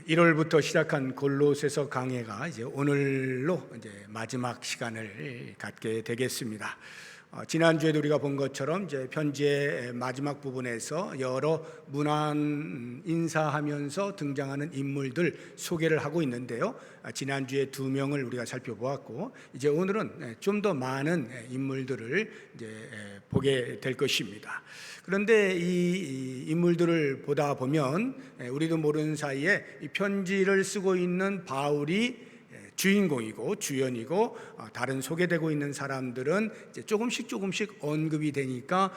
1월부터 시작한 골로새서 강해가 이제 오늘로 이제 마지막 시간을 갖게 되겠습니다. 지난주에도 우리가 본 것처럼 이제 편지의 마지막 부분에서 여러 문안 인사하면서 등장하는 인물들 소개를 하고 있는데요. 지난주에 2명을 우리가 살펴보았고 이제 오늘은 좀 더 많은 인물들을 이제 보게 될 것입니다. 그런데 이 인물들을 보다 보면 우리도 모르는 사이에 이 편지를 쓰고 있는 바울이 주인공이고 주연이고 다른 소개되고 있는 사람들은 이제 조금씩 언급이 되니까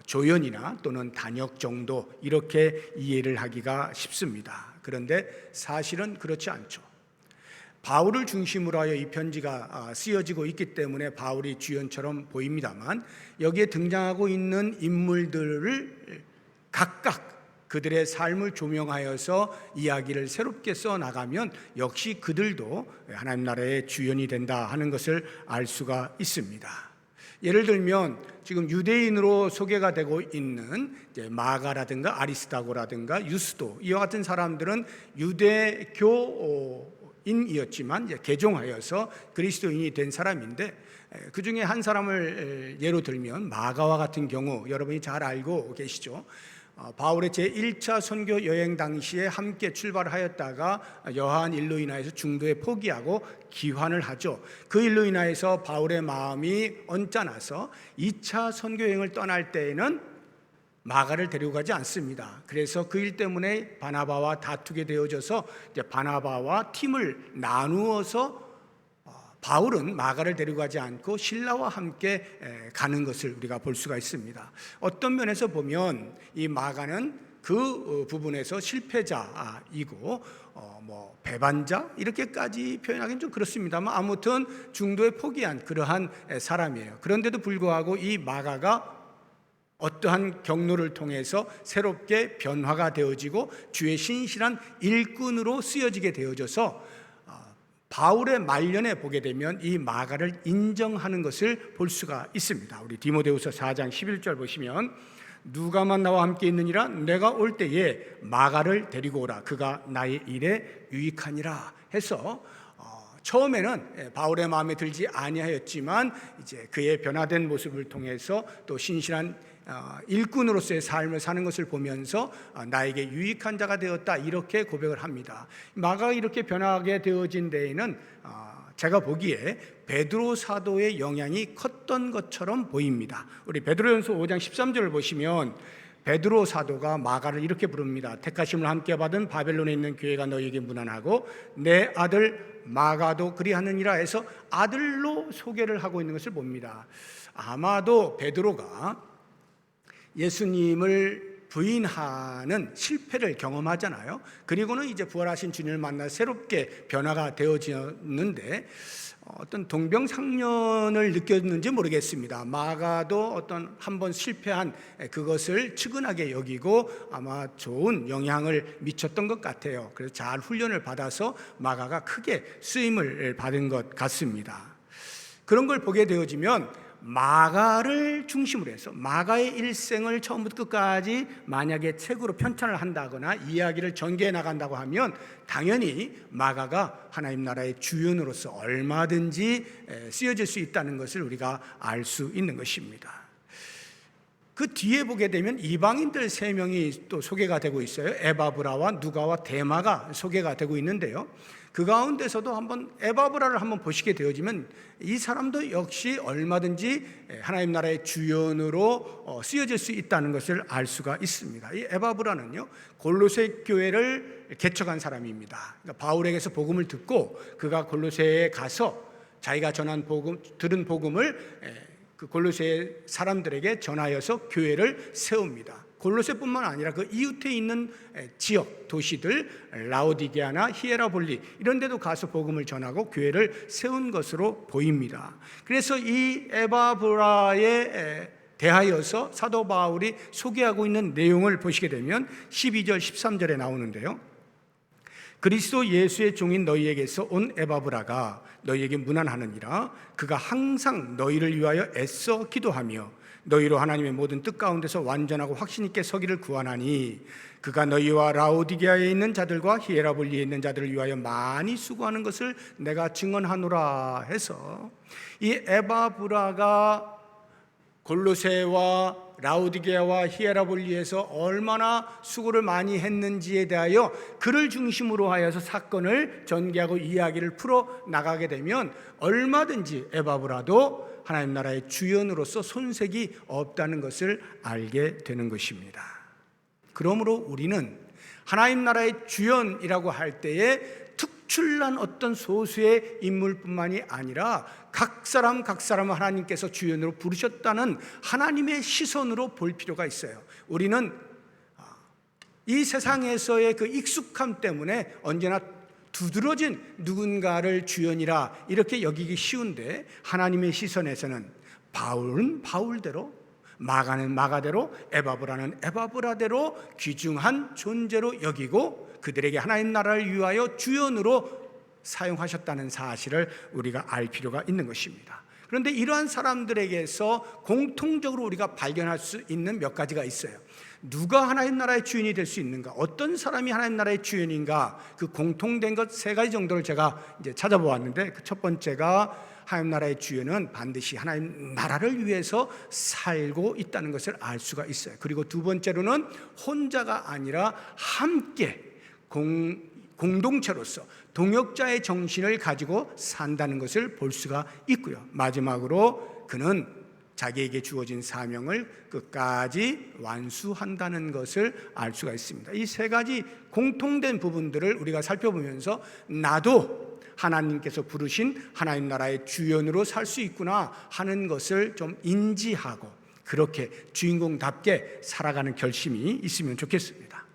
조연이나 또는 단역 정도 이렇게 이해를 하기가 쉽습니다. 그런데 사실은 그렇지 않죠. 바울을 중심으로 하여 이 편지가 쓰여지고 있기 때문에 바울이 주연처럼 보입니다만 여기에 등장하고 있는 인물들을 각각 그들의 삶을 조명하여서 이야기를 새롭게 써나가면 역시 그들도 하나님 나라의 주연이 된다 하는 것을 알 수가 있습니다. 예를 들면 지금 유대인으로 소개가 되고 있는 마가라든가 아리스다고라든가 유스도 이와 같은 사람들은 유대교인이었지만 개종하여서 그리스도인이 된 사람인데 그 중에 한 사람을 예로 들면 마가와 같은 경우 여러분이 잘 알고 계시죠. 바울의 제1차 선교 여행 당시에 함께 출발하였다가 여한 일로 인하여서 중도에 포기하고 기환을 하죠. 그 일로 인하여서 바울의 마음이 언짢아서 2차 선교 여행을 떠날 때에는 마가를 데리고 가지 않습니다. 그래서 그 일 때문에 바나바와 다투게 되어져서 이제 바나바와 팀을 나누어서 바울은 마가를 데리고 가지 않고 실라와 함께 가는 것을 우리가 볼 수가 있습니다. 어떤 면에서 보면 이 마가는 그 부분에서 실패자이고 배반자 이렇게까지 표현하기는 좀 그렇습니다만 아무튼 중도에 포기한 그러한 사람이에요. 그런데도 불구하고 이 마가가 어떠한 경로를 통해서 새롭게 변화가 되어지고 주의 신실한 일꾼으로 쓰여지게 되어져서 바울의 말년에 보게 되면 이 마가를 인정하는 것을 볼 수가 있습니다. 우리 디모데후서 4장 11절 보시면 누가만 나와 함께 있느니라 내가 올 때에 마가를 데리고 오라 그가 나의 일에 유익하니라 해서 처음에는 바울의 마음에 들지 아니하였지만 이제 그의 변화된 모습을 통해서 또 신실한 일꾼으로서의 삶을 사는 것을 보면서 나에게 유익한 자가 되었다 이렇게 고백을 합니다. 마가가 이렇게 변하게 되어진 데에는 제가 보기에 베드로 사도의 영향이 컸던 것처럼 보입니다. 우리 베드로전서 5장 13절을 보시면 베드로 사도가 마가를 이렇게 부릅니다. 택하심을 함께 받은 바벨론에 있는 교회가 너희에게 문안하고 내 아들 마가도 그리하느니라 해서 아들로 소개를 하고 있는 것을 봅니다. 아마도 베드로가 예수님을 부인하는 실패를 경험하잖아요. 그리고는 이제 부활하신 주님을 만나 새롭게 변화가 되어지는데 어떤 동병상련을 느꼈는지 모르겠습니다. 마가도 어떤 한번 실패한 그것을 측은하게 여기고 아마 좋은 영향을 미쳤던 것 같아요. 그래서 잘 훈련을 받아서 마가가 크게 쓰임을 받은 것 같습니다. 그런 걸 보게 되어지면 마가를 중심으로 해서 마가의 일생을 처음부터 끝까지 만약에 책으로 편찬을 한다거나 이야기를 전개해 나간다고 하면 당연히 마가가 하나님 나라의 주연으로서 얼마든지 쓰여질 수 있다는 것을 우리가 알 수 있는 것입니다. 그 뒤에 보게 되면 이방인들 3명이 또 소개가 되고 있어요. 에바브라와 누가와 데마가 소개가 되고 있는데요. 그 가운데서도 한번 에바브라를 한번 보시게 되어지면 이 사람도 역시 얼마든지 하나님 나라의 주연으로 쓰여질 수 있다는 것을 알 수가 있습니다. 이 에바브라는요 골로새 교회를 개척한 사람입니다. 그러니까 바울에게서 복음을 듣고 그가 골로새에 가서 자기가 들은 복음을 그 골로새 사람들에게 전하여서 교회를 세웁니다. 골로새뿐만 아니라 그 이웃에 있는 지역 도시들 라오디게아나 히에라볼리 이런 데도 가서 복음을 전하고 교회를 세운 것으로 보입니다. 그래서 이 에바브라에 대하여서 사도 바울이 소개하고 있는 내용을 보시게 되면 12절 13절에 나오는데요. 그리스도 예수의 종인 너희에게서 온 에바브라가 너희에게 문안하느니라 그가 항상 너희를 위하여 애써 기도하며 너희로 하나님의 모든 뜻 가운데서 완전하고 확신 있게 서기를 구하나니 그가 너희와 라오디게아에 있는 자들과 히에라볼리에 있는 자들을 위하여 많이 수고하는 것을 내가 증언하노라 해서, 이 에바브라가 골로새와 라오디게아와 히에라볼리에서 얼마나 수고를 많이 했는지에 대하여 그를 중심으로 하여서 사건을 전개하고 이야기를 풀어 나가게 되면 얼마든지 에바브라도 하나님 나라의 주연으로서 손색이 없다는 것을 알게 되는 것입니다. 그러므로 우리는 하나님 나라의 주연이라고 할 때에 특출난 어떤 소수의 인물뿐만이 아니라 각 사람 하나님께서 주연으로 부르셨다는 하나님의 시선으로 볼 필요가 있어요. 우리는 이 세상에서의 그 익숙함 때문에 언제나 두드러진 누군가를 주연이라 이렇게 여기기 쉬운데, 하나님의 시선에서는 바울은 바울대로, 마가는 마가대로, 에바브라는 에바브라대로 귀중한 존재로 여기고 그들에게 하나님 나라를 위하여 주연으로 사용하셨다는 사실을 우리가 알 필요가 있는 것입니다. 그런데 이러한 사람들에게서 공통적으로 우리가 발견할 수 있는 몇 가지가 있어요. 누가 하나님 나라의 주인이 될 수 있는가? 어떤 사람이 하나님 나라의 주인인가? 그 공통된 것 세 가지 정도를 제가 이제 찾아보았는데, 그 첫 번째가 하나님 나라의 주인은 반드시 하나님 나라를 위해서 살고 있다는 것을 알 수가 있어요. 그리고 두 번째로는 혼자가 아니라 함께 공동체로서 동역자의 정신을 가지고 산다는 것을 볼 수가 있고요. 마지막으로 그는 자기에게 주어진 사명을 끝까지 완수한다는 것을 알 수가 있습니다. 이 세 가지 공통된 부분들을 우리가 살펴보면서 나도 하나님께서 부르신 하나님 나라의 주연으로 살 수 있구나 하는 것을 좀 인지하고 그렇게 주인공답게 살아가는 결심이 있으면 좋겠습니다.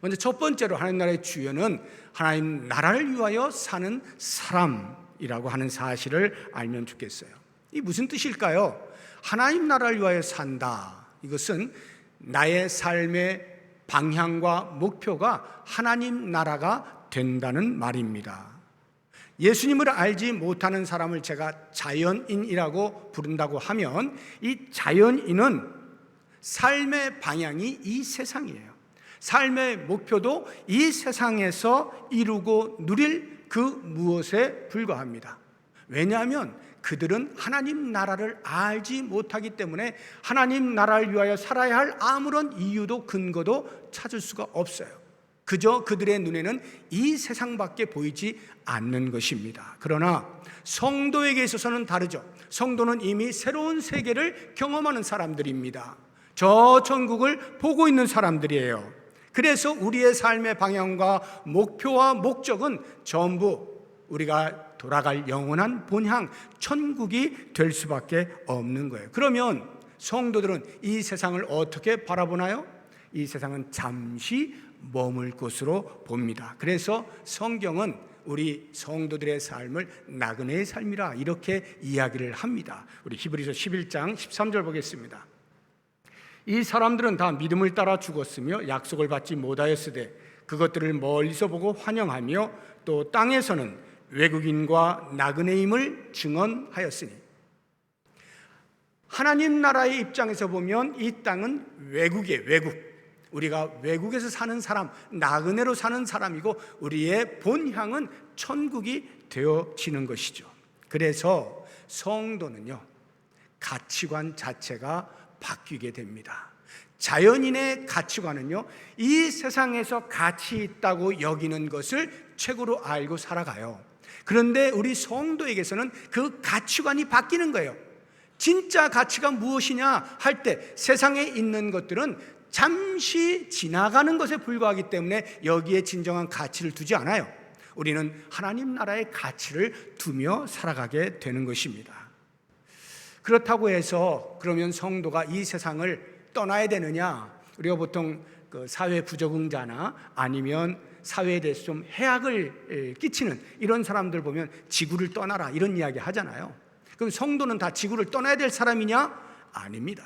먼저 첫 번째로 하나님 나라의 주연은 하나님 나라를 위하여 사는 사람이라고 하는 사실을 알면 좋겠어요. 이 무슨 뜻일까요? 하나님 나라를 위하여 산다. 이것은 나의 삶의 방향과 목표가 하나님 나라가 된다는 말입니다. 예수님을 알지 못하는 사람을 제가 자연인이라고 부른다고 하면 이 자연인은 삶의 방향이 이 세상이에요. 삶의 목표도 이 세상에서 이루고 누릴 그 무엇에 불과합니다. 왜냐하면 그들은 하나님 나라를 알지 못하기 때문에 하나님 나라를 위하여 살아야 할 아무런 이유도 근거도 찾을 수가 없어요. 그저 그들의 눈에는 이 세상밖에 보이지 않는 것입니다. 그러나 성도에게 있어서는 다르죠. 성도는 이미 새로운 세계를 경험하는 사람들입니다. 저 천국을 보고 있는 사람들이에요. 그래서 우리의 삶의 방향과 목표와 목적은 전부 우리가 돌아갈 영원한 본향 천국이 될 수밖에 없는 거예요. 그러면 성도들은 이 세상을 어떻게 바라보나요? 이 세상은 잠시 머물 곳으로 봅니다. 그래서 성경은 우리 성도들의 삶을 나그네의 삶이라 이렇게 이야기를 합니다. 우리 히브리서 11장 13절 보겠습니다. 이 사람들은 다 믿음을 따라 죽었으며 약속을 받지 못하였으되 그것들을 멀리서 보고 환영하며 또 땅에서는 외국인과 나그네임을 증언하였으니, 하나님 나라의 입장에서 보면 이 땅은 외국이에요. 외국. 우리가 외국에서 사는 사람, 나그네로 사는 사람이고 우리의 본향은 천국이 되어지는 것이죠. 그래서 성도는요, 가치관 자체가 바뀌게 됩니다. 자연인의 가치관은요, 이 세상에서 가치 있다고 여기는 것을 최고로 알고 살아가요. 그런데 우리 성도에게서는 그 가치관이 바뀌는 거예요. 진짜 가치가 무엇이냐 할 때 세상에 있는 것들은 잠시 지나가는 것에 불과하기 때문에 여기에 진정한 가치를 두지 않아요. 우리는 하나님 나라의 가치를 두며 살아가게 되는 것입니다. 그렇다고 해서 그러면 성도가 이 세상을 떠나야 되느냐? 우리가 보통 그 사회 부적응자나 아니면 사회에 대해서 좀 해악을 끼치는 이런 사람들 보면 지구를 떠나라 이런 이야기 하잖아요. 그럼 성도는 다 지구를 떠나야 될 사람이냐? 아닙니다.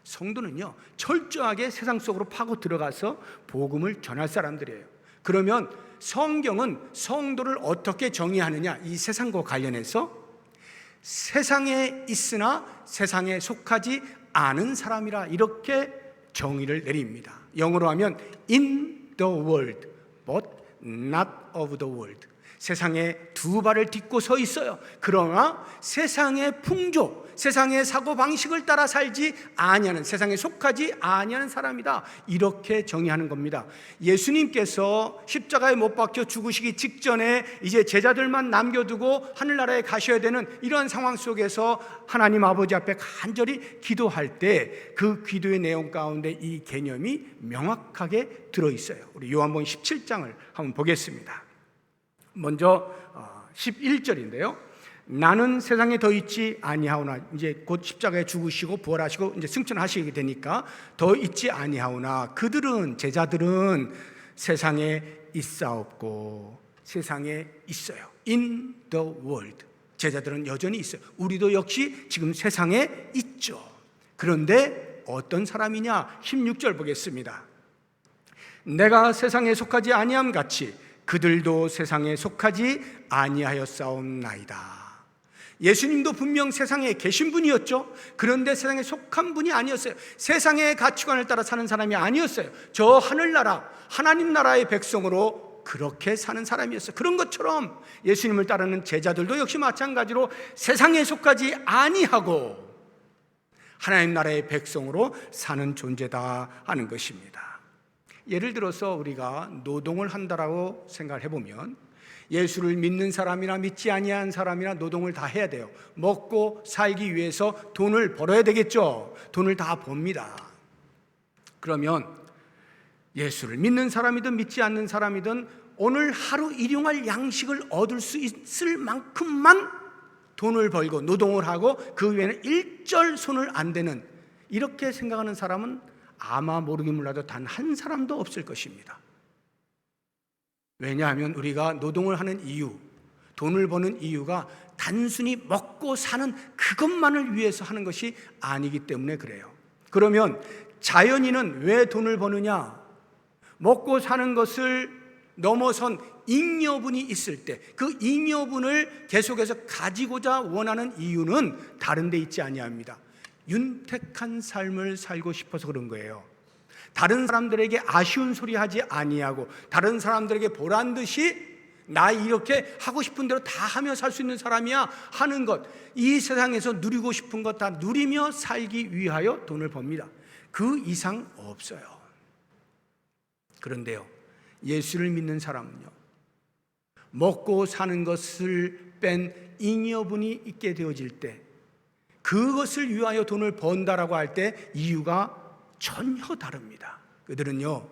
성도는요, 철저하게 세상 속으로 파고 들어가서 복음을 전할 사람들이에요. 그러면 성경은 성도를 어떻게 정의하느냐? 이 세상과 관련해서 세상에 있으나 세상에 속하지 않은 사람이라 이렇게 정의를 내립니다. 영어로 하면 in the world but not of the world. 세상에 두 발을 딛고 서 있어요. 그러나 세상의 풍조, 세상의 사고방식을 따라 살지 아니하는, 세상에 속하지 아니하는 사람이다, 이렇게 정의하는 겁니다. 예수님께서 십자가에 못 박혀 죽으시기 직전에 이제 제자들만 남겨두고 하늘나라에 가셔야 되는 이런 상황 속에서 하나님 아버지 앞에 간절히 기도할 때 그 기도의 내용 가운데 이 개념이 명확하게 들어있어요. 우리 요한복음 17장을 한번 보겠습니다. 먼저 11절인데요. 나는 세상에 더 있지 아니하오나, 이제 곧 십자가에 죽으시고 부활하시고 이제 승천하시게 되니까 더 있지 아니하오나 그들은, 제자들은 세상에 있사옵고 세상에 있어요. In the world. 제자들은 여전히 있어요. 우리도 역시 지금 세상에 있죠. 그런데 어떤 사람이냐? 16절 보겠습니다. 내가 세상에 속하지 아니함 같이 그들도 세상에 속하지 아니하였사옵나이다. 예수님도 분명 세상에 계신 분이었죠. 그런데 세상에 속한 분이 아니었어요. 세상의 가치관을 따라 사는 사람이 아니었어요. 저 하늘나라, 하나님 나라의 백성으로 그렇게 사는 사람이었어요. 그런 것처럼 예수님을 따르는 제자들도 역시 마찬가지로 세상에 속하지 아니하고 하나님 나라의 백성으로 사는 존재다 하는 것입니다. 예를 들어서 우리가 노동을 한다라고 생각을 해보면 예수를 믿는 사람이나 믿지 아니한 사람이나 노동을 다 해야 돼요. 먹고 살기 위해서 돈을 벌어야 되겠죠. 돈을 다 법니다. 그러면 예수를 믿는 사람이든 믿지 않는 사람이든 오늘 하루 일용할 양식을 얻을 수 있을 만큼만 돈을 벌고 노동을 하고 그 외에는 일절 손을 안 대는, 이렇게 생각하는 사람은 아마 모르긴 몰라도 단 한 사람도 없을 것입니다. 왜냐하면 우리가 노동을 하는 이유, 돈을 버는 이유가 단순히 먹고 사는 그것만을 위해서 하는 것이 아니기 때문에 그래요. 그러면 자연인은 왜 돈을 버느냐? 먹고 사는 것을 넘어선 잉여분이 있을 때 그 잉여분을 계속해서 가지고자 원하는 이유는 다른 데 있지 아니합니다. 윤택한 삶을 살고 싶어서 그런 거예요. 다른 사람들에게 아쉬운 소리 하지 아니하고 다른 사람들에게 보란듯이 나 이렇게 하고 싶은 대로 다 하며 살 수 있는 사람이야 하는 것, 이 세상에서 누리고 싶은 것 다 누리며 살기 위하여 돈을 법니다. 그 이상 없어요. 그런데요, 예수를 믿는 사람은요, 먹고 사는 것을 뺀 잉여분이 있게 되어질 때 그것을 위하여 돈을 번다라고 할 때 이유가 전혀 다릅니다. 그들은요,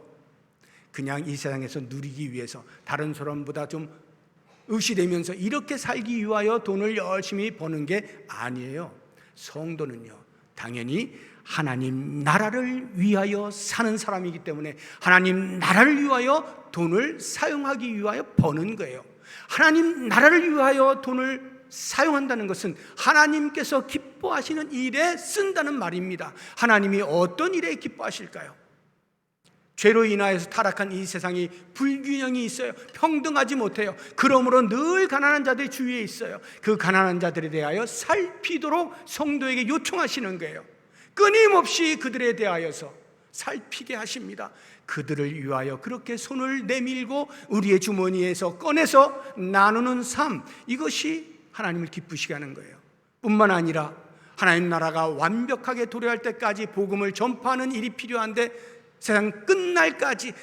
그냥 이 세상에서 누리기 위해서 다른 사람보다 좀 의시되면서 이렇게 살기 위하여 돈을 열심히 버는 게 아니에요. 성도는요, 당연히 하나님 나라를 위하여 사는 사람이기 때문에 하나님 나라를 위하여 돈을 사용하기 위하여 버는 거예요. 하나님 나라를 위하여 돈을 사용한다는 것은 하나님께서 기뻐하시는 일에 쓴다는 말입니다. 하나님이 어떤 일에 기뻐하실까요? 죄로 인하여서 타락한 이 세상이 불균형이 있어요. 평등하지 못해요. 그러므로 늘 가난한 자들이 주위에 있어요. 그 가난한 자들에 대하여 살피도록 성도에게 요청하시는 거예요. 끊임없이 그들에 대하여서 살피게 하십니다. 그들을 위하여 그렇게 손을 내밀고 우리의 주머니에서 꺼내서 나누는 삶, 이것이 하나님을 기쁘시게 하는 거예요. 뿐만 아니라 하나님 나라가 완벽하게 도래할 때까지 복음을 전파하는 일이 필요한데 세상 끝날까지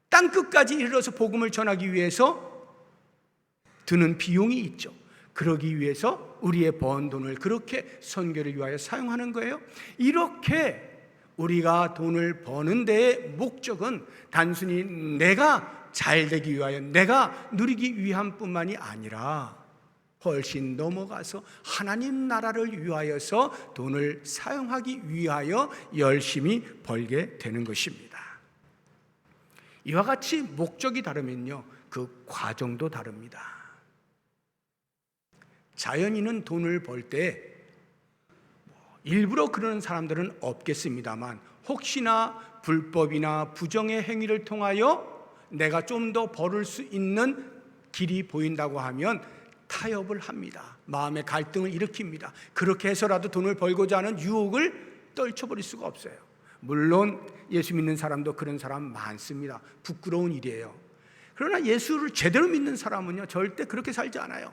땅끝까지 이르러서 복음을 전하기 위해서 드는 비용이 있죠. 그러기 위해서 우리의 번 돈을 그렇게 선교를 위하여 사용하는 거예요. 이렇게 우리가 돈을 버는 데의 목적은 단순히 내가 잘 되기 위하여, 내가 누리기 위함뿐만이 아니라 훨씬 넘어가서 하나님 나라를 위하여서 돈을 사용하기 위하여 열심히 벌게 되는 것입니다. 이와 같이 목적이 다르면요, 그 과정도 다릅니다. 자연인은 돈을 벌 때 일부러 그러는 사람들은 없겠습니다만 혹시나 불법이나 부정의 행위를 통하여 내가 좀 더 벌을 수 있는 길이 보인다고 하면 타협을 합니다. 마음의 갈등을 일으킵니다. 그렇게 해서라도 돈을 벌고자 하는 유혹을 떨쳐버릴 수가 없어요. 물론 예수 믿는 사람도 그런 사람 많습니다. 부끄러운 일이에요. 그러나 예수를 제대로 믿는 사람은요, 절대 그렇게 살지 않아요.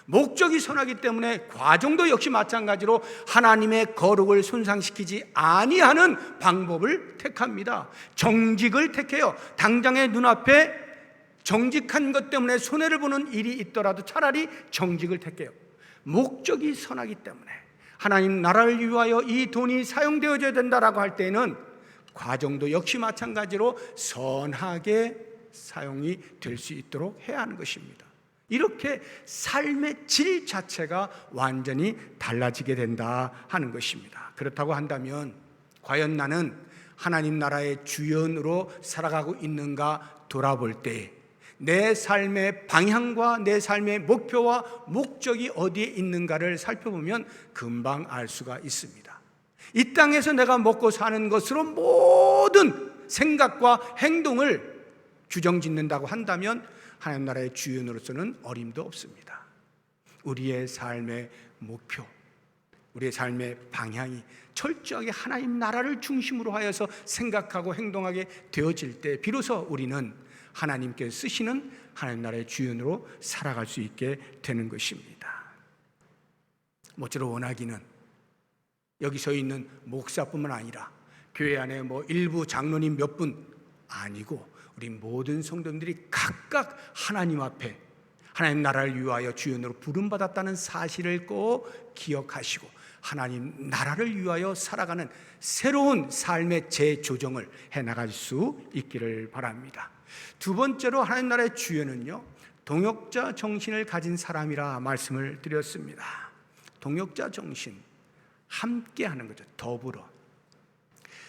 목적이 선하기 때문에 과정도 역시 마찬가지로 하나님의 거룩을 손상시키지 아니하는 방법을 택합니다. 정직을 택해요. 당장의 눈앞에 정직한 것 때문에 손해를 보는 일이 있더라도 차라리 정직을 택해요. 목적이 선하기 때문에 하나님 나라를 위하여 이 돈이 사용되어져야 된다라고 할 때는 과정도 역시 마찬가지로 선하게 사용이 될 수 있도록 해야 하는 것입니다. 이렇게 삶의 질 자체가 완전히 달라지게 된다 하는 것입니다. 그렇다고 한다면 과연 나는 하나님 나라의 주연으로 살아가고 있는가 돌아볼 때 내 삶의 방향과 내 삶의 목표와 목적이 어디에 있는가를 살펴보면 금방 알 수가 있습니다. 이 땅에서 내가 먹고 사는 것으로 모든 생각과 행동을 규정짓는다고 한다면 하나님 나라의 주연으로서는 어림도 없습니다. 우리의 삶의 목표, 우리의 삶의 방향이 철저하게 하나님 나라를 중심으로 하여서 생각하고 행동하게 되어질 때 비로소 우리는 하나님께서 쓰시는 하나님 나라의 주연으로 살아갈 수 있게 되는 것입니다. 모쪼록 원하기는 여기 서 있는 목사뿐만 아니라 교회 안에 일부 장로님 몇 분 아니고 우리 모든 성도님들이 각각 하나님 앞에 하나님 나라를 위하여 주연으로 부름받았다는 사실을 꼭 기억하시고 하나님 나라를 위하여 살아가는 새로운 삶의 재조정을 해나갈 수 있기를 바랍니다. 두 번째로 하나님 나라의 주연은요, 동역자 정신을 가진 사람이라 말씀을 드렸습니다. 동역자 정신, 함께 하는 거죠. 더불어.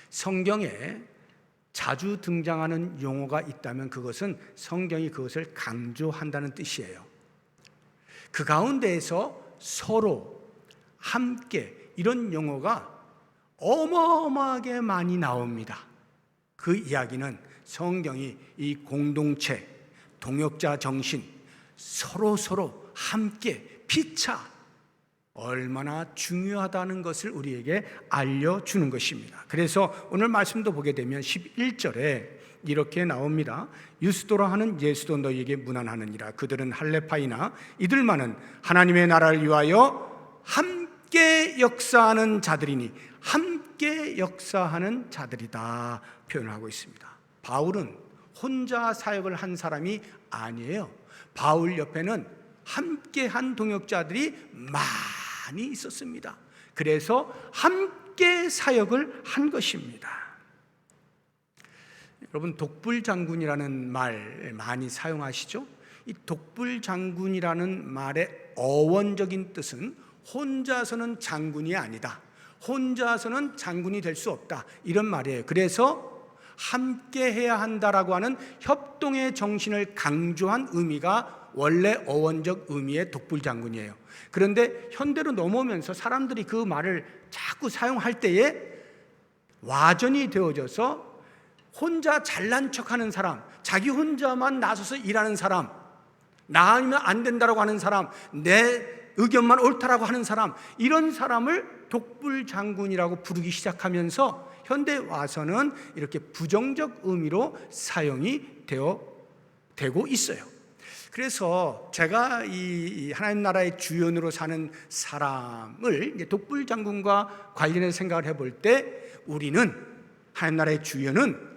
성경에 자주 등장하는 용어가 있다면 그것은 성경이 그것을 강조한다는 뜻이에요. 그 가운데에서 서로, 함께 이런 용어가 어마어마하게 많이 나옵니다. 그 이야기는 성경이 이 공동체, 동역자 정신, 서로 함께 피차 얼마나 중요하다는 것을 우리에게 알려주는 것입니다. 그래서 오늘 말씀도 보게 되면 11절에 이렇게 나옵니다. 유스도라 하는 예수도 너희에게 문안하느니라. 그들은 할레파이나 이들만은 하나님의 나라를 위하여 함께 역사하는 자들이니 함께 역사하는 자들이다 표현하고 있습니다. 바울은 혼자 사역을 한 사람이 아니에요. 바울 옆에는 함께한 동역자들이 많이 있었습니다. 그래서 함께 사역을 한 것입니다. 여러분, 독불장군이라는 말 많이 사용하시죠? 이 독불장군이라는 말의 어원적인 뜻은 혼자서는 장군이 아니다, 혼자서는 장군이 될 수 없다, 이런 말이에요. 그래서 함께 해야 한다라고 하는 협동의 정신을 강조한 의미가 원래 어원적 의미의 독불장군이에요. 그런데 현대로 넘어오면서 사람들이 그 말을 자꾸 사용할 때에 와전이 되어져서 혼자 잘난 척하는 사람, 자기 혼자만 나서서 일하는 사람, 나 아니면 안 된다라고 하는 사람, 내 의견만 옳다라고 하는 사람, 이런 사람을 독불장군이라고 부르기 시작하면서 현대 와서는 이렇게 부정적 의미로 사용이 되고 있어요. 그래서 제가 이 하나님 나라의 주연으로 사는 사람을 이제 독불장군과 관련해서 생각을 해볼 때 우리는 하나님 나라의 주연은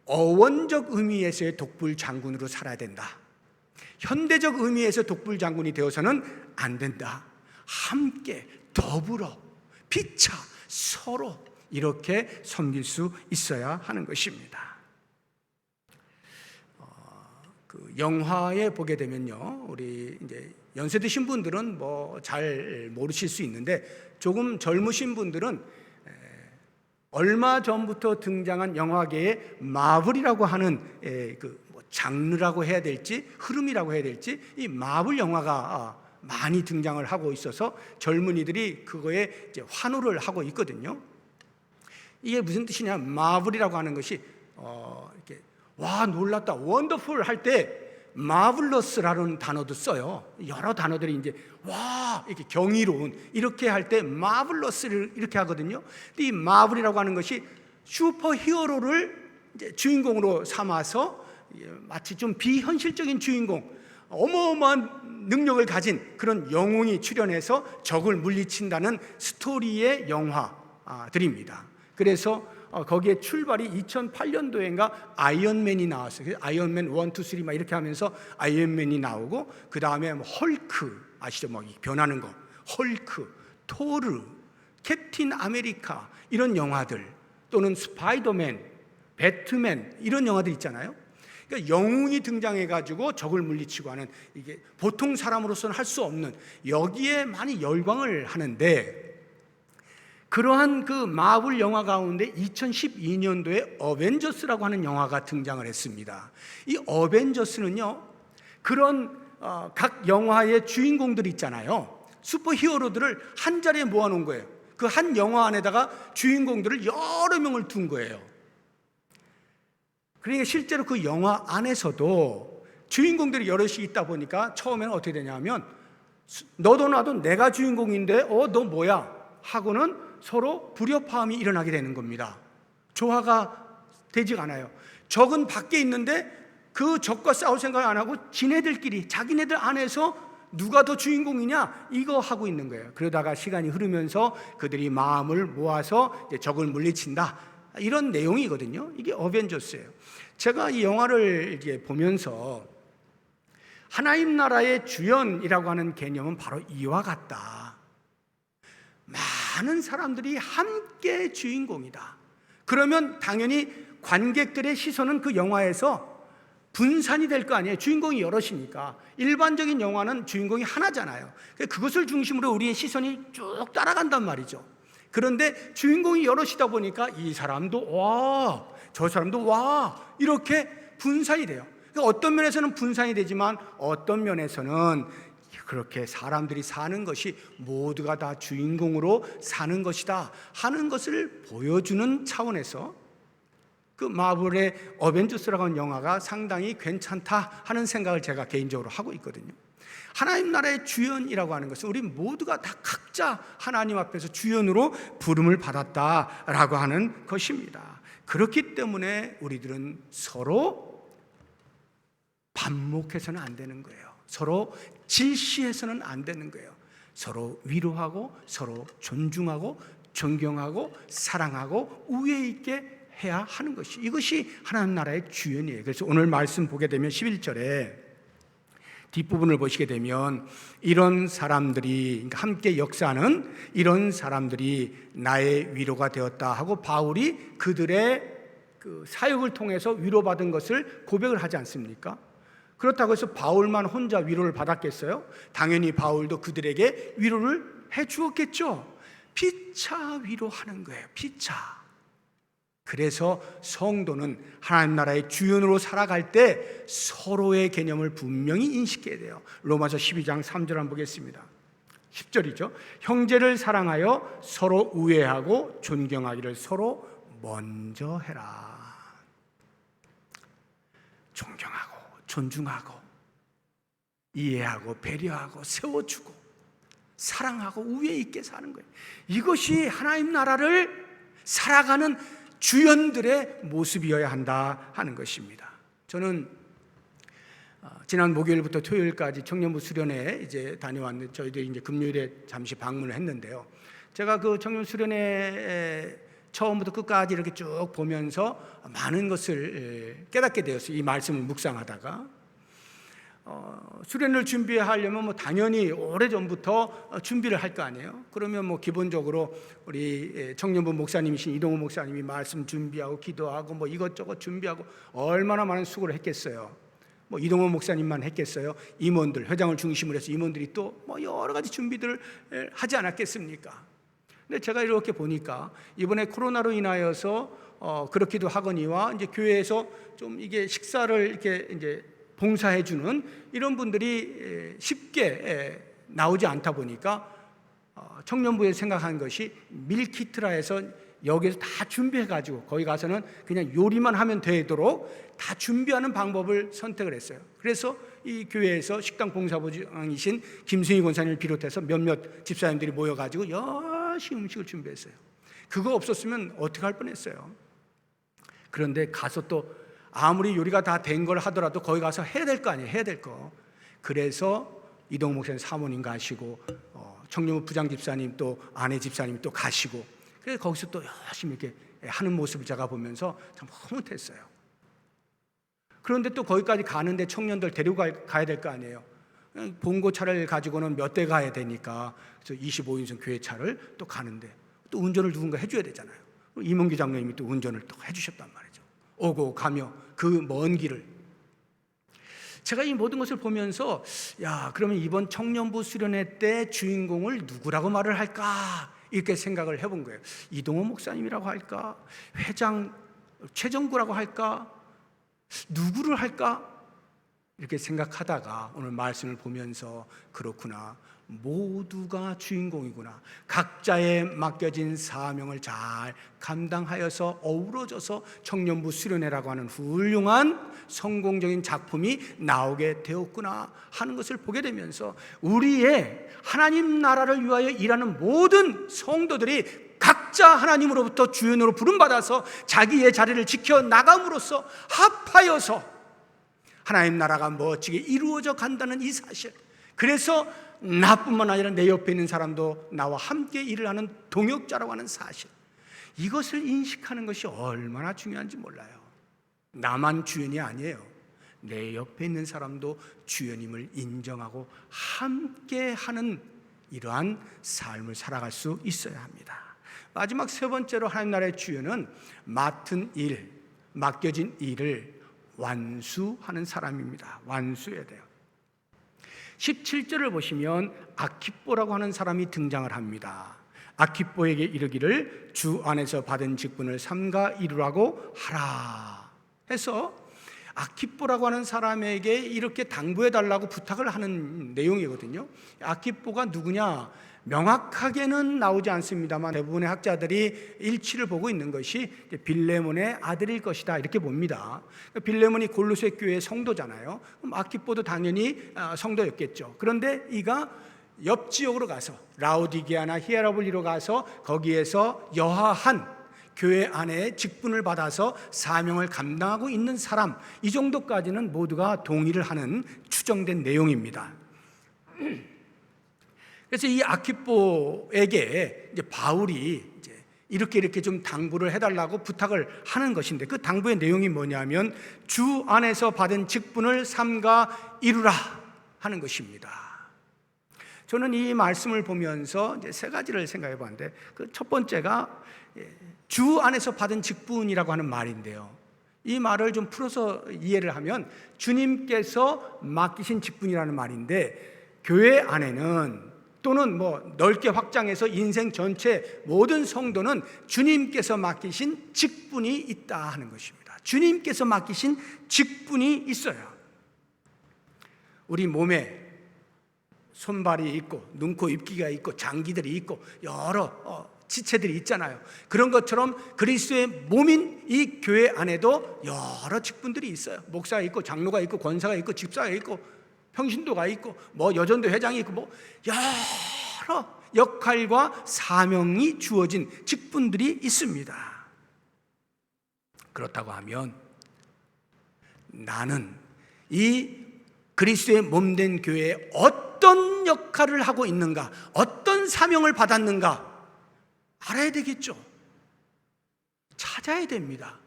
어원적 의미에서의 독불장군으로 살아야 된다. 현대적 의미에서 독불장군이 되어서는 안 된다. 함께 더불어 피차 서로 이렇게 섬길 수 있어야 하는 것입니다. 그 영화에 보게 되면요, 우리 이제 연세 드신 분들은 잘 모르실 수 있는데 조금 젊으신 분들은 얼마 전부터 등장한 영화계의 마블이라고 하는 장르라고 해야 될지 흐름이라고 해야 될지 이 마블 영화가 많이 등장을 하고 있어서 젊은이들이 그거에 이제 환호를 하고 있거든요. 이게 무슨 뜻이냐? 마블이라고 하는 것이 이렇게 와 놀랐다, 원더풀 할 때 마블러스라는 단어도 써요. 여러 단어들이 이제 와 이렇게 경이로운 이렇게 할 때 마블러스를 이렇게 하거든요. 근데 이 마블이라고 하는 것이 슈퍼 히어로를 이제 주인공으로 삼아서 마치 좀 비현실적인 주인공, 어마어마한 능력을 가진 그런 영웅이 출연해서 적을 물리친다는 스토리의 영화들입니다. 그래서 거기에 출발이 2008년도인가 아이언맨이 나왔어요. 그래서 아이언맨 1, 2, 3 막 이렇게 하면서 아이언맨이 나오고, 그 다음에 헐크 아시죠? 막 변하는 거, 헐크, 토르, 캡틴 아메리카 이런 영화들, 또는 스파이더맨, 배트맨 이런 영화들 있잖아요. 그러니까 영웅이 등장해가지고 적을 물리치고 하는, 이게 보통 사람으로서는 할 수 없는, 여기에 많이 열광을 하는데, 그러한 그 마블 영화 가운데 2012년도에 어벤져스라고 하는 영화가 등장을 했습니다. 이 어벤져스는요, 그런 각 영화의 주인공들 있잖아요. 슈퍼 히어로들을 한 자리에 모아놓은 거예요. 그 한 영화 안에다가 주인공들을 여러 명을 둔 거예요. 그러니까 실제로 그 영화 안에서도 주인공들이 여럿이 있다 보니까 처음에는 어떻게 되냐면, 너도 나도 내가 주인공인데 너 뭐야? 하고는 서로 불협화음이 일어나게 되는 겁니다. 조화가 되지가 않아요. 적은 밖에 있는데 그 적과 싸울 생각 안 하고 지네들끼리, 자기네들 안에서 누가 더 주인공이냐 이거 하고 있는 거예요. 그러다가 시간이 흐르면서 그들이 마음을 모아서 이제 적을 물리친다, 이런 내용이거든요. 이게 어벤져스예요. 제가 이 영화를 이제 보면서 하나님 나라의 주연이라고 하는 개념은 바로 이와 같다. 많은 사람들이 함께 주인공이다. 그러면 당연히 관객들의 시선은 그 영화에서 분산이 될 거 아니에요. 주인공이 여럿이니까. 일반적인 영화는 주인공이 하나잖아요. 그것을 중심으로 우리의 시선이 쭉 따라간단 말이죠. 그런데 주인공이 여럿이다 보니까 이 사람도 와, 저 사람도 와, 이렇게 분산이 돼요. 그러니까 어떤 면에서는 분산이 되지만 어떤 면에서는 그렇게 사람들이 사는 것이 모두가 다 주인공으로 사는 것이다 하는 것을 보여주는 차원에서 그 마블의 어벤져스라고 하는 영화가 상당히 괜찮다 하는 생각을 제가 개인적으로 하고 있거든요. 하나님 나라의 주연이라고 하는 것은 우리 모두가 다 각자 하나님 앞에서 주연으로 부름을 받았다라고 하는 것입니다. 그렇기 때문에 우리들은 서로 반목해서는 안 되는 거예요. 서로 질시해서는 안 되는 거예요. 서로 위로하고 서로 존중하고 존경하고 사랑하고 우애 있게 해야 하는 것이, 이것이 하나님 나라의 주연이에요. 그래서 오늘 말씀 보게 되면 11절에 뒷부분을 보시게 되면 이런 사람들이, 그러니까 함께 역사하는 이런 사람들이 나의 위로가 되었다 하고 바울이 그들의 그 사역을 통해서 위로받은 것을 고백을 하지 않습니까? 그렇다고 해서 바울만 혼자 위로를 받았겠어요? 당연히 바울도 그들에게 위로를 해 주었겠죠. 피차 위로하는 거예요. 피차. 그래서 성도는 하나님 나라의 주연으로 살아갈 때 서로의 개념을 분명히 인식해야 돼요. 로마서 12장 3절 한번 보겠습니다. 10절이죠. 형제를 사랑하여 서로 우애하고 존경하기를 서로 먼저 해라. 존경하고 존중하고 이해하고 배려하고 세워주고 사랑하고 우애 있게 사는 거예요. 이것이 하나님 나라를 살아가는 주연들의 모습이어야 한다 하는 것입니다. 저는 지난 목요일부터 토요일까지 청년부 수련회 이제 다녀왔는데, 저희들이 이제 금요일에 잠시 방문을 했는데요. 제가 그 청년 수련회 처음부터 끝까지 이렇게 쭉 보면서 많은 것을 깨닫게 되었어요. 이 말씀을 묵상하다가 수련을 준비하려면 뭐 당연히 오래전부터 준비를 할 거 아니에요. 그러면 뭐 기본적으로 우리 청년부 목사님이신 이동호 목사님이 말씀 준비하고 기도하고 뭐 이것저것 준비하고 얼마나 많은 수고를 했겠어요. 뭐 이동호 목사님만 했겠어요. 임원들, 회장을 중심으로 해서 임원들이 또 뭐 여러 가지 준비들을 하지 않았겠습니까? 근데 제가 이렇게 보니까 이번에 코로나로 인하여서 그렇기도 하거니와 이제 교회에서 좀 이게 식사를 이렇게 이제 봉사해주는 이런 분들이 쉽게 나오지 않다 보니까 청년부에 생각한 것이 밀키트라 해서 여기서 다 준비해가지고 거기 가서는 그냥 요리만 하면 되도록 다 준비하는 방법을 선택을 했어요. 그래서 이 교회에서 식당 봉사부장이신 김승희 권사님을 비롯해서 몇몇 집사님들이 모여가지고 열심히 음식을 준비했어요. 그거 없었으면 어떻게 할 뻔했어요. 그런데 가서 또 아무리 요리가 다 된 걸 하더라도 거기 가서 해야 될 거 아니에요. 해야 될 거. 그래서 이동욱 목사님 사모님 가시고 청년부 부장 집사님 또 아내 집사님 또 가시고, 그래서 거기서 또 열심히 이렇게 하는 모습을 제가 보면서 참 흐뭇했어요. 그런데 또 거기까지 가는데 청년들 데리고 가야 될 거 아니에요. 봉고차를 가지고는 몇 대 가야 되니까 그래서 25인승 교회차를 또 가는데 또 운전을 누군가 해줘야 되잖아요. 이문기 장로님이 또 운전을 또 해주셨단 말이죠. 오고 가며 그 먼 길을. 제가 이 모든 것을 보면서 그러면 이번 청년부 수련회 때 주인공을 누구라고 말을 할까 이렇게 생각을 해본 거예요. 이동호 목사님이라고 할까? 회장 최정구라고 할까? 누구를 할까? 이렇게 생각하다가 오늘 말씀을 보면서 그렇구나, 모두가 주인공이구나. 각자의 맡겨진 사명을 잘 감당하여서 어우러져서 청년부 수련회라고 하는 훌륭한 성공적인 작품이 나오게 되었구나 하는 것을 보게 되면서 우리의 하나님 나라를 위하여 일하는 모든 성도들이 각자 하나님으로부터 주연으로 부름받아서 자기의 자리를 지켜나감으로써 합하여서 하나님 나라가 멋지게 이루어져 간다는 이 사실, 그래서 나뿐만 아니라 내 옆에 있는 사람도 나와 함께 일을 하는 동역자라고 하는 사실, 이것을 인식하는 것이 얼마나 중요한지 몰라요. 나만 주연이 아니에요. 내 옆에 있는 사람도 주연임을 인정하고 함께 하는 이러한 삶을 살아갈 수 있어야 합니다. 마지막 세 번째로 하나님 나라의 주연은 맡은 일, 맡겨진 일을 완수하는 사람입니다. 완수해야 돼요. 17절을 보시면 아키뽀라고 하는 사람이 등장을 합니다. 아키뽀에게 이르기를 주 안에서 받은 직분을 삼가 이루라고 하라 해서 아키뽀라고 하는 사람에게 이렇게 당부해달라고 부탁을 하는 내용이거든요. 아키뽀가 누구냐? 명확하게는 나오지 않습니다만 대부분의 학자들이 일치를 보고 있는 것이 빌레몬의 아들일 것이다 이렇게 봅니다. 빌레몬이 골로새 교회의 성도잖아요. 그럼 아키뽀도 당연히 성도였겠죠. 그런데 이가 옆 지역으로 가서 라오디게아나 히에라볼리로 가서 거기에서 여하한 교회 안에 직분을 받아서 사명을 감당하고 있는 사람, 이 정도까지는 모두가 동의를 하는 추정된 내용입니다. 그래서 이 아키뽀에게 이제 바울이 이렇게 좀 당부를 해달라고 부탁을 하는 것인데, 그 당부의 내용이 뭐냐면 주 안에서 받은 직분을 삼가 이루라 하는 것입니다. 저는 이 말씀을 보면서 이제 세 가지를 생각해 봤는데, 그 첫 번째가 주 안에서 받은 직분이라고 하는 말인데요. 이 말을 좀 풀어서 이해를 하면 주님께서 맡기신 직분이라는 말인데, 교회 안에는 또는 넓게 확장해서 인생 전체 모든 성도는 주님께서 맡기신 직분이 있다 하는 것입니다. 주님께서 맡기신 직분이 있어요. 우리 몸에 손발이 있고 눈, 코, 입기가 있고 장기들이 있고 여러 지체들이 있잖아요. 그런 것처럼 그리스도의 몸인 이 교회 안에도 여러 직분들이 있어요. 목사가 있고 장로가 있고 권사가 있고 집사가 있고 평신도가 있고 여전도 회장이 있고 여러 역할과 사명이 주어진 직분들이 있습니다. 그렇다고 하면 나는 이 그리스도의 몸된 교회에 어떤 역할을 하고 있는가, 어떤 사명을 받았는가 알아야 되겠죠. 찾아야 됩니다.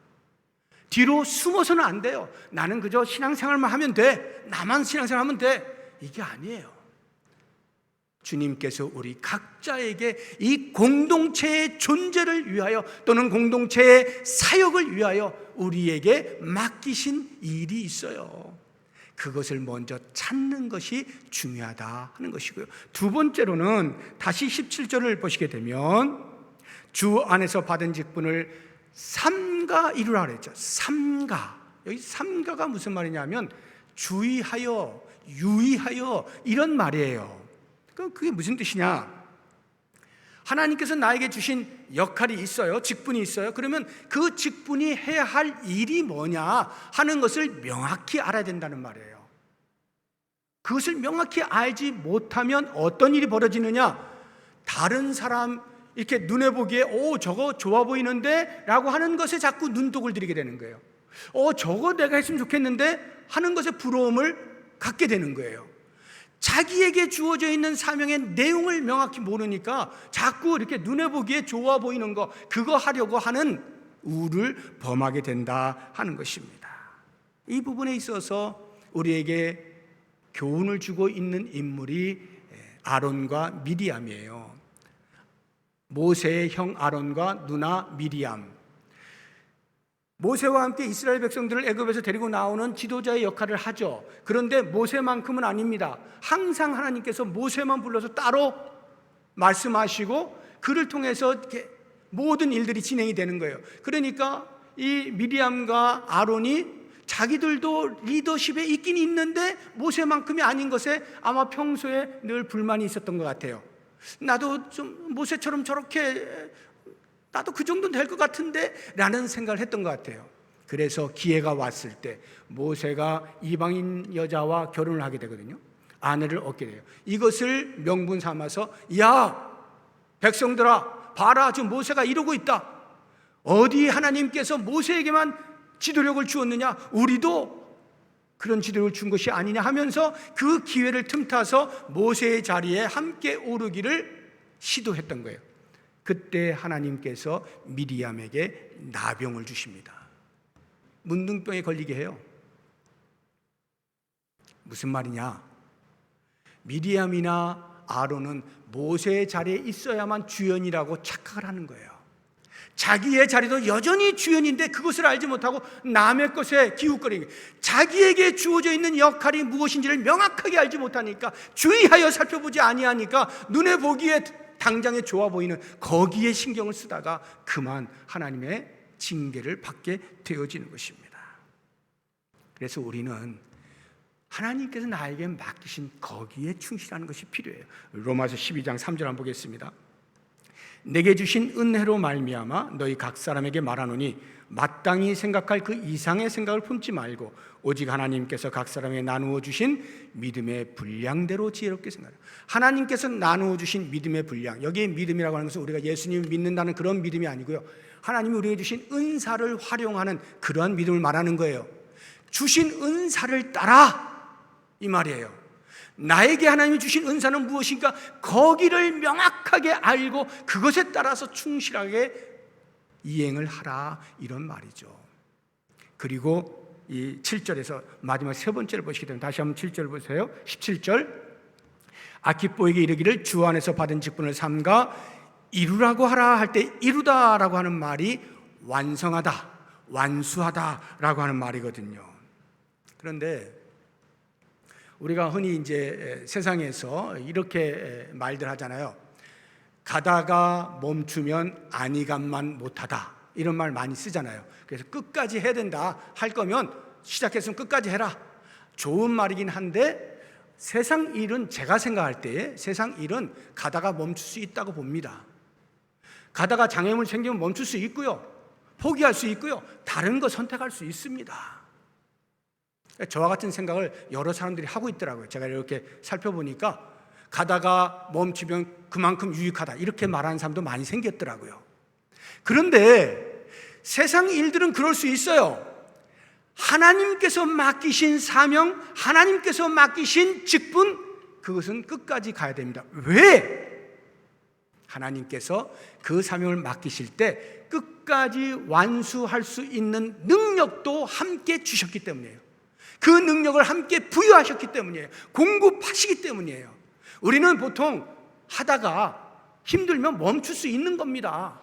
뒤로 숨어서는 안 돼요. 나는 그저 신앙생활만 하면 돼, 나만 신앙생활하면 돼, 이게 아니에요. 주님께서 우리 각자에게 이 공동체의 존재를 위하여 또는 공동체의 사역을 위하여 우리에게 맡기신 일이 있어요. 그것을 먼저 찾는 것이 중요하다 하는 것이고요. 두 번째로는 다시 17절을 보시게 되면 주 안에서 받은 직분을 삼가 이루라 그랬죠. 삼가. 여기 삼가가 무슨 말이냐면 주의하여, 유의하여 이런 말이에요. 그게 무슨 뜻이냐? 하나님께서 나에게 주신 역할이 있어요. 직분이 있어요. 그러면 그 직분이 해야 할 일이 뭐냐 하는 것을 명확히 알아야 된다는 말이에요. 그것을 명확히 알지 못하면 어떤 일이 벌어지느냐, 다른 사람 이렇게 눈에 보기에 저거 좋아 보이는데 라고 하는 것에 자꾸 눈독을 들이게 되는 거예요. 저거 내가 했으면 좋겠는데 하는 것에 부러움을 갖게 되는 거예요. 자기에게 주어져 있는 사명의 내용을 명확히 모르니까 자꾸 이렇게 눈에 보기에 좋아 보이는 거, 그거 하려고 하는 우를 범하게 된다 하는 것입니다. 이 부분에 있어서 우리에게 교훈을 주고 있는 인물이 아론과 미리암이에요. 모세의 형 아론과 누나 미리암. 모세와 함께 이스라엘 백성들을 애굽에서 데리고 나오는 지도자의 역할을 하죠. 그런데 모세만큼은 아닙니다. 항상 하나님께서 모세만 불러서 따로 말씀하시고 그를 통해서 이렇게 모든 일들이 진행이 되는 거예요. 그러니까 이 미리암과 아론이 자기들도 리더십에 있긴 있는데 모세만큼이 아닌 것에 아마 평소에 늘 불만이 있었던 것 같아요. 나도 좀 모세처럼 저렇게, 나도 그 정도는 될 것 같은데 라는 생각을 했던 것 같아요. 그래서 기회가 왔을 때 모세가 이방인 여자와 결혼을 하게 되거든요. 아내를 얻게 돼요. 이것을 명분 삼아서, 야 백성들아 봐라, 지금 모세가 이러고 있다. 어디 하나님께서 모세에게만 지도력을 주었느냐, 우리도 그런 지도력을 준 것이 아니냐 하면서 그 기회를 틈타서 모세의 자리에 함께 오르기를 시도했던 거예요. 그때 하나님께서 미리암에게 나병을 주십니다. 문둥병에 걸리게 해요. 무슨 말이냐? 미리암이나 아론은 모세의 자리에 있어야만 주연이라고 착각을 하는 거예요. 자기의 자리도 여전히 주연인데 그것을 알지 못하고 남의 것에 기웃거리는 거예요. 자기에게 주어져 있는 역할이 무엇인지를 명확하게 알지 못하니까, 주의하여 살펴보지 아니하니까 눈에 보기에 당장에 좋아 보이는 거기에 신경을 쓰다가 그만 하나님의 징계를 받게 되어지는 것입니다. 그래서 우리는 하나님께서 나에게 맡기신 거기에 충실하는 것이 필요해요. 로마서 12장 3절 한번 보겠습니다. 내게 주신 은혜로 말미암아 너희 각 사람에게 말하노니 마땅히 생각할 그 이상의 생각을 품지 말고 오직 하나님께서 각 사람에게 나누어 주신 믿음의 분량대로 지혜롭게 생각하라. 하나님께서 나누어 주신 믿음의 분량, 여기에 믿음이라고 하는 것은 우리가 예수님을 믿는다는 그런 믿음이 아니고요, 하나님이 우리에게 주신 은사를 활용하는 그러한 믿음을 말하는 거예요. 주신 은사를 따라, 이 말이에요. 나에게 하나님이 주신 은사는 무엇인가, 거기를 명확하게 알고 그것에 따라서 충실하게 이행을 하라, 이런 말이죠. 그리고 이 7절에서 마지막 세 번째를 보시게 되면, 다시 한번 7절 보세요. 17절, 아키뽀에게 이르기를 주 안에서 받은 직분을 삼가 이루라고 하라 할 때, 이루다라고 하는 말이 완성하다, 완수하다라고 하는 말이거든요. 그런데 우리가 흔히 이제 세상에서 이렇게 말들 하잖아요. 가다가 멈추면 안이감만 못하다, 이런 말 많이 쓰잖아요. 그래서 끝까지 해야 된다, 할 거면 시작했으면 끝까지 해라. 좋은 말이긴 한데 세상 일은, 제가 생각할 때 세상 일은 가다가 멈출 수 있다고 봅니다. 가다가 장애물 생기면 멈출 수 있고요, 포기할 수 있고요, 다른 거 선택할 수 있습니다. 저와 같은 생각을 여러 사람들이 하고 있더라고요. 제가 이렇게 살펴보니까 가다가 멈추면 그만큼 유익하다, 이렇게 말하는 사람도 많이 생겼더라고요. 그런데 세상 일들은 그럴 수 있어요. 하나님께서 맡기신 사명, 하나님께서 맡기신 직분, 그것은 끝까지 가야 됩니다. 왜? 하나님께서 그 사명을 맡기실 때 끝까지 완수할 수 있는 능력도 함께 주셨기 때문이에요. 그 능력을 함께 부여하셨기 때문이에요. 공급하시기 때문이에요. 우리는 보통 하다가 힘들면 멈출 수 있는 겁니다.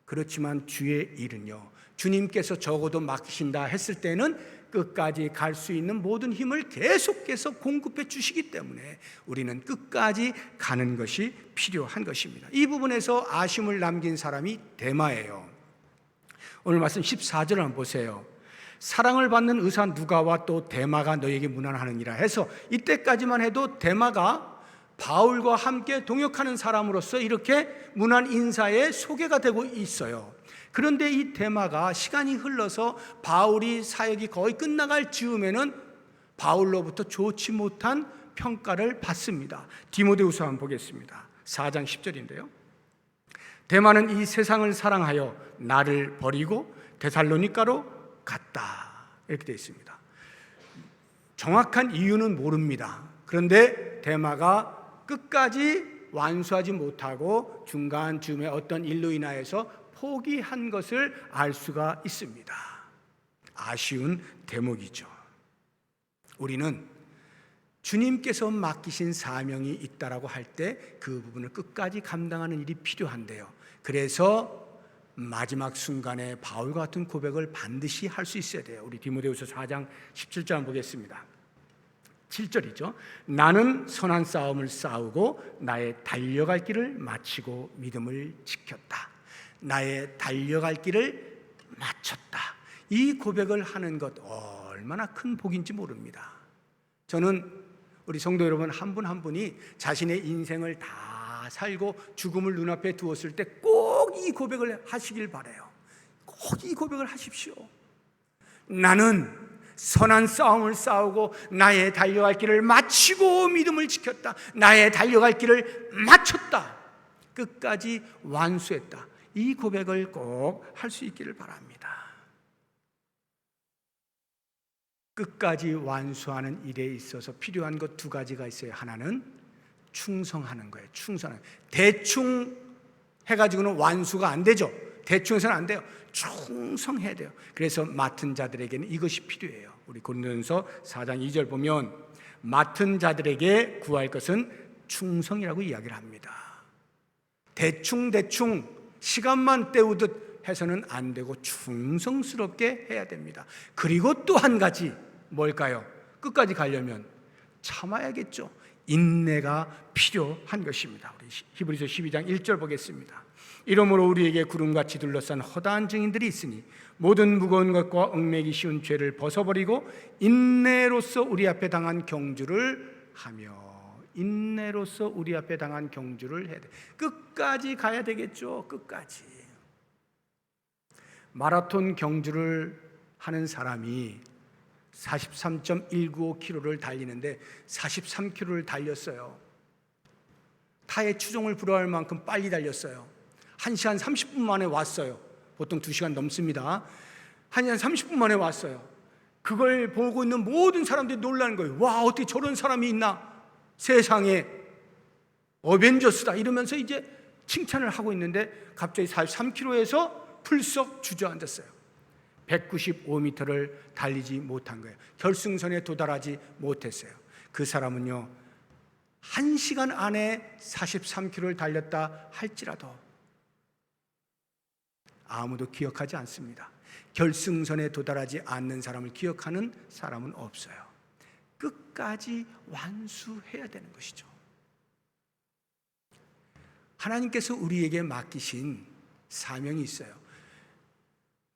그렇지만 주의 일은요, 주님께서 적어도 맡기신다 했을 때는 끝까지 갈 수 있는 모든 힘을 계속해서 공급해 주시기 때문에 우리는 끝까지 가는 것이 필요한 것입니다. 이 부분에서 아쉬움을 남긴 사람이 데마예요. 오늘 말씀 14절 한번 보세요. 사랑을 받는 의사 누가와 또 데마가 너에게 문안하느니라 해서, 이때까지만 해도 데마가 바울과 함께 동역하는 사람으로서 이렇게 문안 인사에 소개가 되고 있어요. 그런데 이 데마가 시간이 흘러서 바울이 사역이 거의 끝나갈 즈음에는 바울로부터 좋지 못한 평가를 받습니다. 디모데후서 한번 보겠습니다. 4장 10절인데요. 데마는 이 세상을 사랑하여 나를 버리고 데살로니가로 갔다. 이렇게 되어 있습니다. 정확한 이유는 모릅니다. 그런데 데마가 끝까지 완수하지 못하고 중간쯤에 어떤 일로 인하여서 포기한 것을 알 수가 있습니다. 아쉬운 대목이죠. 우리는 주님께서 맡기신 사명이 있다라고 할 때 그 부분을 끝까지 감당하는 일이 필요한데요. 그래서 마지막 순간에 바울과 같은 고백을 반드시 할 수 있어야 돼요. 우리 디모데후서 4장 17절 한번 보겠습니다. 7절이죠. 나는 선한 싸움을 싸우고 나의 달려갈 길을 마치고 믿음을 지켰다. 나의 달려갈 길을 마쳤다. 이 고백을 하는 것 얼마나 큰 복인지 모릅니다. 저는 우리 성도 여러분 한 분 한 분이 자신의 인생을 다 살고 죽음을 눈앞에 두었을 때 꼭 이 고백을 하시길 바라요. 꼭 이 고백을 하십시오. 나는 선한 싸움을 싸우고 나의 달려갈 길을 마치고 믿음을 지켰다. 나의 달려갈 길을 마쳤다. 끝까지 완수했다. 이 고백을 꼭 할 수 있기를 바랍니다. 끝까지 완수하는 일에 있어서 필요한 것 두 가지가 있어요. 하나는 충성하는 거예요. 충성하는. 대충 해가지고는 완수가 안 되죠. 대충 해서는 안 돼요. 충성해야 돼요. 그래서 맡은 자들에게는 이것이 필요해요. 우리 고린도전서 4장 2절 보면 맡은 자들에게 구할 것은 충성이라고 이야기를 합니다. 대충 시간만 때우듯 해서는 안 되고 충성스럽게 해야 됩니다. 그리고 또 한 가지 뭘까요? 끝까지 가려면 참아야겠죠. 인내가 필요한 것입니다. 우리 히브리서 12장 1절 보겠습니다. 이러므로 우리에게 구름같이 둘러싼 허다한 증인들이 있으니 모든 무거운 것과 얽매기 쉬운 죄를 벗어버리고 인내로서 우리 앞에 당한 경주를 하며 인내로서 우리 앞에 당한 경주를 해야 돼. 끝까지 가야 되겠죠. 끝까지. 마라톤 경주를 하는 사람이 43.195km를 달리는데 43km를 달렸어요. 타의 추종을 불허할 만큼 빨리 달렸어요. 1시간 30분 만에 왔어요. 보통 2시간 넘습니다. 1시간 30분 만에 왔어요. 그걸 보고 있는 모든 사람들이 놀라는 거예요. 와, 어떻게 저런 사람이 있나? 세상에 어벤져스다 이러면서 이제 칭찬을 하고 있는데 갑자기 43km에서 풀썩 주저앉았어요. 195m를 달리지 못한 거예요. 결승선에 도달하지 못했어요. 그 사람은요 1시간 안에 43km를 달렸다 할지라도 아무도 기억하지 않습니다. 결승선에 도달하지 않는 사람을 기억하는 사람은 없어요. 끝까지 완수해야 되는 것이죠. 하나님께서 우리에게 맡기신 사명이 있어요.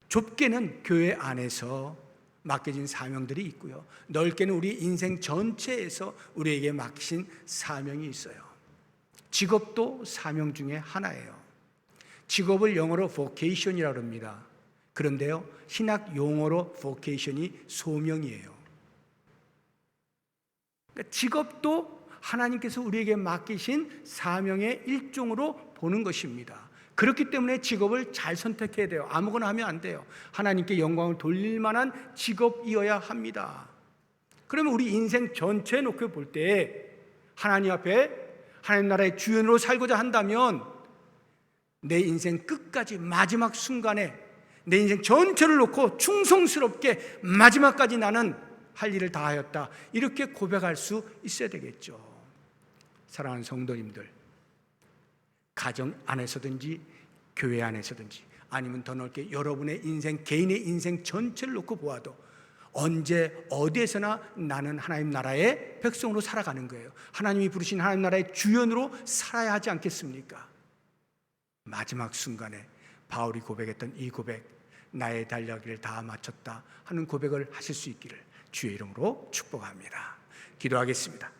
좁게는 교회 안에서 맡겨진 사명들이 있고요. 넓게는 우리 인생 전체에서 우리에게 맡기신 사명이 있어요. 직업도 사명 중에 하나예요. 직업을 영어로 vocation이라고 합니다. 그런데요, 신학 용어로 vocation이 소명이에요. 그러니까 직업도 하나님께서 우리에게 맡기신 사명의 일종으로 보는 것입니다. 그렇기 때문에 직업을 잘 선택해야 돼요. 아무거나 하면 안 돼요. 하나님께 영광을 돌릴 만한 직업이어야 합니다. 그러면 우리 인생 전체에 놓고 볼 때 하나님 앞에 하나님 나라의 주연으로 살고자 한다면 내 인생 끝까지 마지막 순간에 내 인생 전체를 놓고 충성스럽게 마지막까지 나는 할 일을 다하였다. 이렇게 고백할 수 있어야 되겠죠. 사랑하는 성도님들, 가정 안에서든지 교회 안에서든지 아니면 더 넓게 여러분의 인생, 개인의 인생 전체를 놓고 보아도 언제 어디에서나 나는 하나님 나라의 백성으로 살아가는 거예요. 하나님이 부르신 하나님 나라의 주연으로 살아야 하지 않겠습니까? 마지막 순간에 바울이 고백했던 이 고백, 나의 달려기를 다 마쳤다 하는 고백을 하실 수 있기를 주의 이름으로 축복합니다. 기도하겠습니다.